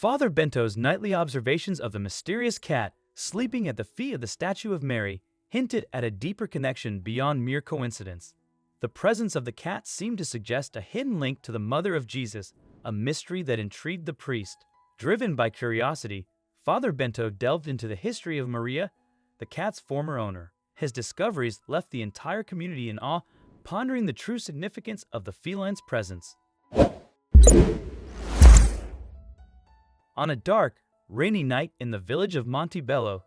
Father Bento's nightly observations of the mysterious cat sleeping at the feet of the statue of Mary hinted at a deeper connection beyond mere coincidence. The presence of the cat seemed to suggest a hidden link to the mother of Jesus, a mystery that intrigued the priest. Driven by curiosity, Father Bento delved into the history of Maria, the cat's former owner. His discoveries left the entire community in awe, pondering the true significance of the feline's presence. On a dark, rainy night in the village of Montebello,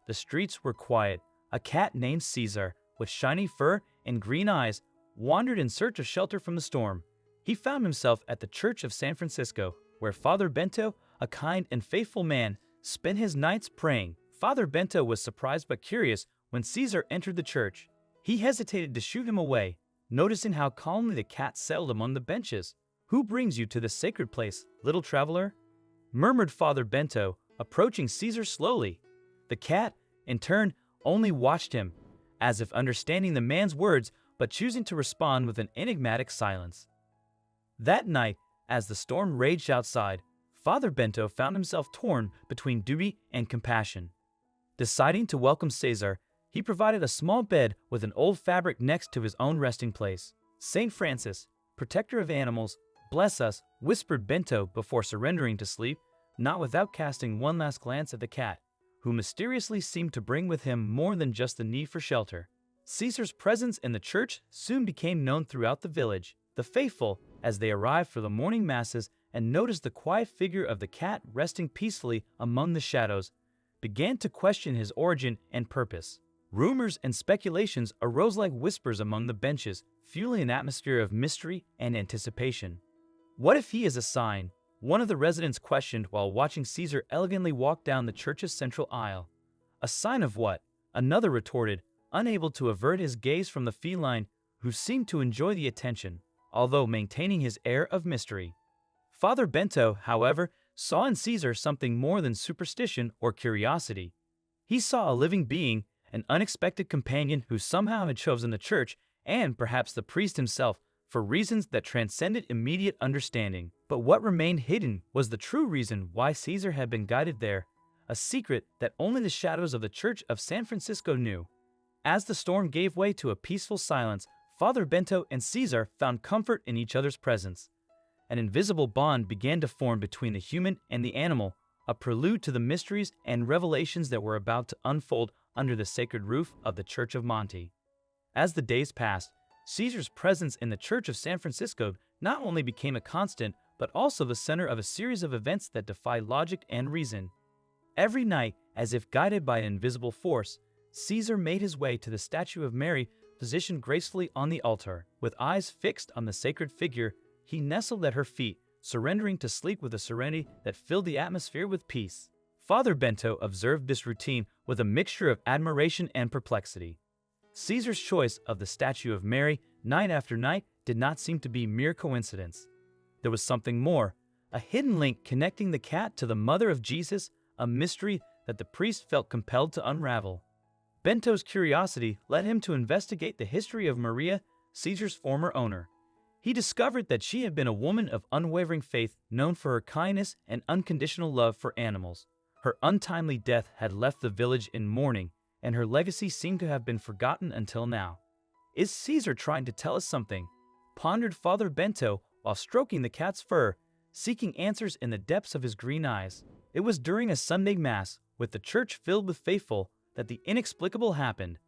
the streets were quiet. A cat named Caesar, with shiny fur and green eyes, wandered in search of shelter from the storm. He found himself at the Church of San Francisco, where Father Bento, a kind and faithful man, spent his nights praying. Father Bento was surprised but curious when Caesar entered the church. He hesitated to shoo him away, noticing how calmly the cat settled among the benches. "Who brings you to this sacred place, little traveler?" murmured Father Bento, approaching Caesar slowly. The cat, in turn, only watched him, as if understanding the man's words but choosing to respond with an enigmatic silence. That night, as the storm raged outside, Father Bento found himself torn between duty and compassion. Deciding to welcome Caesar, he provided a small bed with an old fabric next to his own resting place. "Saint Francis, protector of animals, bless us," whispered Bento before surrendering to sleep, not without casting one last glance at the cat, who mysteriously seemed to bring with him more than just the need for shelter. Caesar's presence in the church soon became known throughout the village. The faithful, as they arrived for the morning masses and noticed the quiet figure of the cat resting peacefully among the shadows, began to question his origin and purpose. Rumors and speculations arose like whispers among the benches, fueling an atmosphere of mystery and anticipation. "What if he is a sign?" one of the residents questioned while watching Caesar elegantly walk down the church's central aisle. "A sign of what?" another retorted, unable to avert his gaze from the feline, who seemed to enjoy the attention, although maintaining his air of mystery. Father Bento, however, saw in Caesar something more than superstition or curiosity. He saw a living being, an unexpected companion who somehow had chosen the church, and perhaps the priest himself, for reasons that transcended immediate understanding. But what remained hidden was the true reason why Caesar had been guided there, a secret that only the shadows of the Church of San Francisco knew. As the storm gave way to a peaceful silence, Father Bento and Caesar found comfort in each other's presence. An invisible bond began to form between the human and the animal, a prelude to the mysteries and revelations that were about to unfold under the sacred roof of the Church of Monte. As the days passed, Caesar's presence in the Church of San Francisco not only became a constant, but also the center of a series of events that defy logic and reason. Every night, as if guided by an invisible force, Caesar made his way to the statue of Mary, positioned gracefully on the altar. With eyes fixed on the sacred figure, he nestled at her feet, surrendering to sleep with a serenity that filled the atmosphere with peace. Father Bento observed this routine with a mixture of admiration and perplexity. Caesar's choice of the statue of Mary night after night did not seem to be mere coincidence. There was something more, a hidden link connecting the cat to the mother of Jesus, a mystery that the priest felt compelled to unravel. Bento's curiosity led him to investigate the history of Maria, Caesar's former owner. He discovered that she had been a woman of unwavering faith, known for her kindness and unconditional love for animals. Her untimely death had left the village in mourning, and her legacy seemed to have been forgotten until now. "Is Caesar trying to tell us something?" pondered Father Bento while stroking the cat's fur, seeking answers in the depths of his green eyes. It was during a Sunday Mass, with the church filled with faithful, that the inexplicable happened.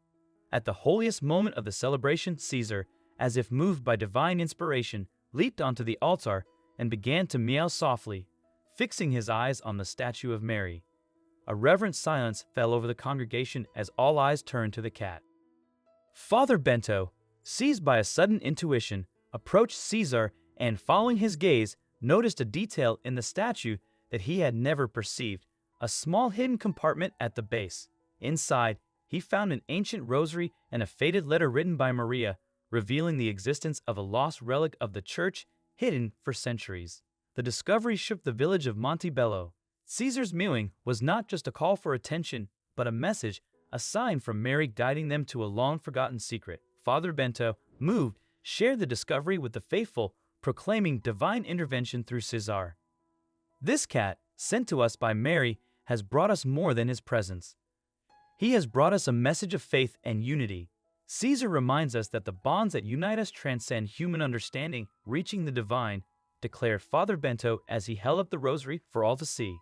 At the holiest moment of the celebration, Caesar, as if moved by divine inspiration, leaped onto the altar and began to meow softly, fixing his eyes on the statue of Mary. A reverent silence fell over the congregation as all eyes turned to the cat. Father Bento, seized by a sudden intuition, approached Caesar and, following his gaze, noticed a detail in the statue that he had never perceived, a small hidden compartment at the base. Inside, he found an ancient rosary and a faded letter written by Maria, revealing the existence of a lost relic of the church hidden for centuries. The discovery shook the village of Montebello. Caesar's mewing was not just a call for attention, but a message, a sign from Mary guiding them to a long-forgotten secret. Father Bento, moved, shared the discovery with the faithful, proclaiming divine intervention through Caesar. "This cat," sent to us by Mary, has brought us more than his presence. He has brought us a message of faith and unity. Caesar reminds us that the bonds that unite us transcend human understanding, reaching the divine, declared Father Bento as he held up the rosary for all to see.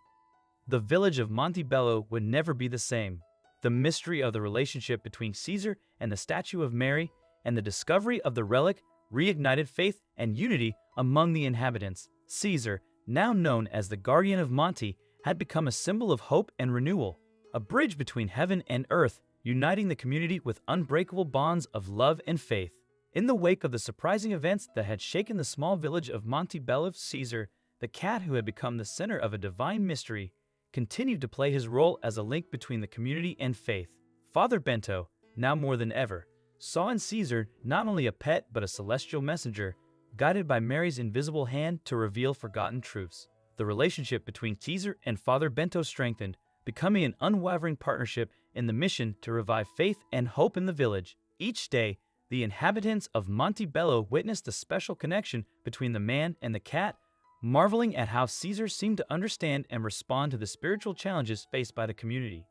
The village of Montebello would never be the same. The mystery of the relationship between Caesar and the statue of Mary and the discovery of the relic reignited faith and unity among the inhabitants. Caesar, now known as the guardian of Monte, had become a symbol of hope and renewal, a bridge between heaven and earth, uniting the community with unbreakable bonds of love and faith. In the wake of the surprising events that had shaken the small village of Montebello, Caesar, the cat who had become the center of a divine mystery, continued to play his role as a link between the community and faith. Father Bento, now more than ever, saw in Caesar not only a pet but a celestial messenger, guided by Mary's invisible hand to reveal forgotten truths. The relationship between Caesar and Father Bento strengthened, becoming an unwavering partnership in the mission to revive faith and hope in the village. Each day, the inhabitants of Montebello witnessed a special connection between the man and the cat, marveling at how Caesar seemed to understand and respond to the spiritual challenges faced by the community.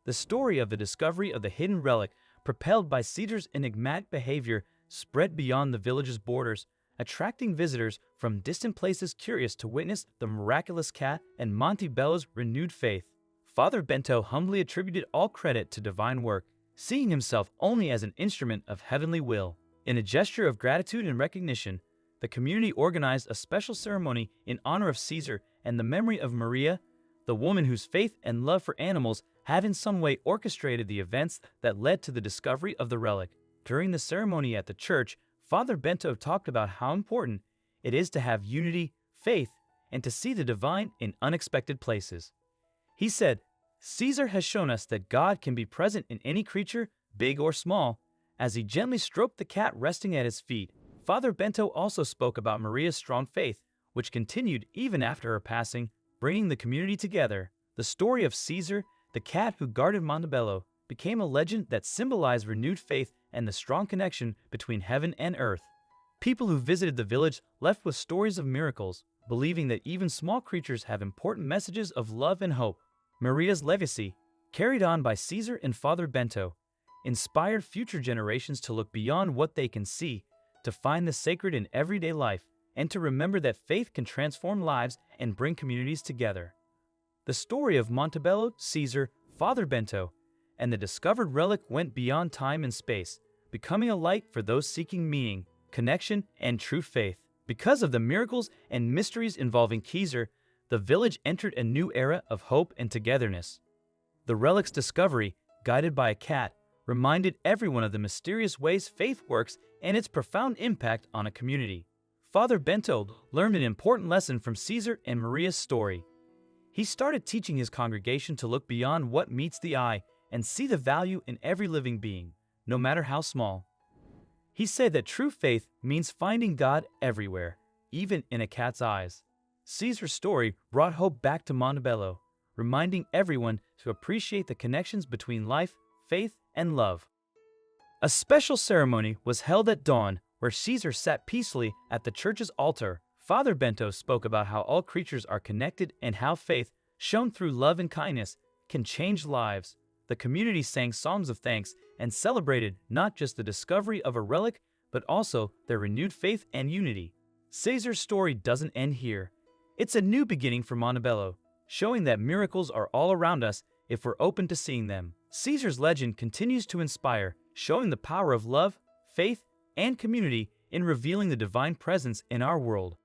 The story of the discovery of the hidden relic, propelled by Caesar's enigmatic behavior, spread beyond the village's borders, attracting visitors from distant places curious to witness the miraculous cat and Montebello's renewed faith. Father Bento humbly attributed all credit to divine work, seeing himself only as an instrument of heavenly will. In a gesture of gratitude and recognition, the community organized a special ceremony in honor of Caesar and the memory of Maria, the woman whose faith and love for animals had in some way orchestrated the events that led to the discovery of the relic. During the ceremony at the church, Father Bento talked about how important it is to have unity, faith, and to see the divine in unexpected places. He said, "Caesar has shown us that God can be present in any creature, big or small." As he gently stroked the cat resting at his feet, Father Bento also spoke about Maria's strong faith, which continued even after her passing, bringing the community together. The story of Caesar, the cat who guarded Montebello, became a legend that symbolized renewed faith and the strong connection between heaven and earth. People who visited the village left with stories of miracles, believing that even small creatures have important messages of love and hope. Maria's legacy, carried on by Caesar and Father Bento, inspired future generations to look beyond what they can see, to find the sacred in everyday life, and to remember that faith can transform lives and bring communities together. The story of Montebello, Caesar, Father Bento, and the discovered relic went beyond time and space, becoming a light for those seeking meaning, connection, and true faith. Because of the miracles and mysteries involving Caesar, the village entered a new era of hope and togetherness. The relic's discovery, guided by a cat, reminded everyone of the mysterious ways faith works and its profound impact on a community. Father Bento learned an important lesson from Caesar and Maria's story. He started teaching his congregation to look beyond what meets the eye and see the value in every living being, no matter how small. He said that true faith means finding God everywhere, even in a cat's eyes. Caesar's story brought hope back to Montebello, reminding everyone to appreciate the connections between life, faith, and love. A special ceremony was held at dawn where Caesar sat peacefully at the church's altar. Father Bento spoke about how all creatures are connected and how faith, shown through love and kindness, can change lives. The community sang psalms of thanks and celebrated not just the discovery of a relic, but also their renewed faith and unity. Caesar's story doesn't end here. It's a new beginning for Montebello, showing that miracles are all around us if we're open to seeing them. Caesar's legend continues to inspire, showing the power of love, faith, and community in revealing the divine presence in our world.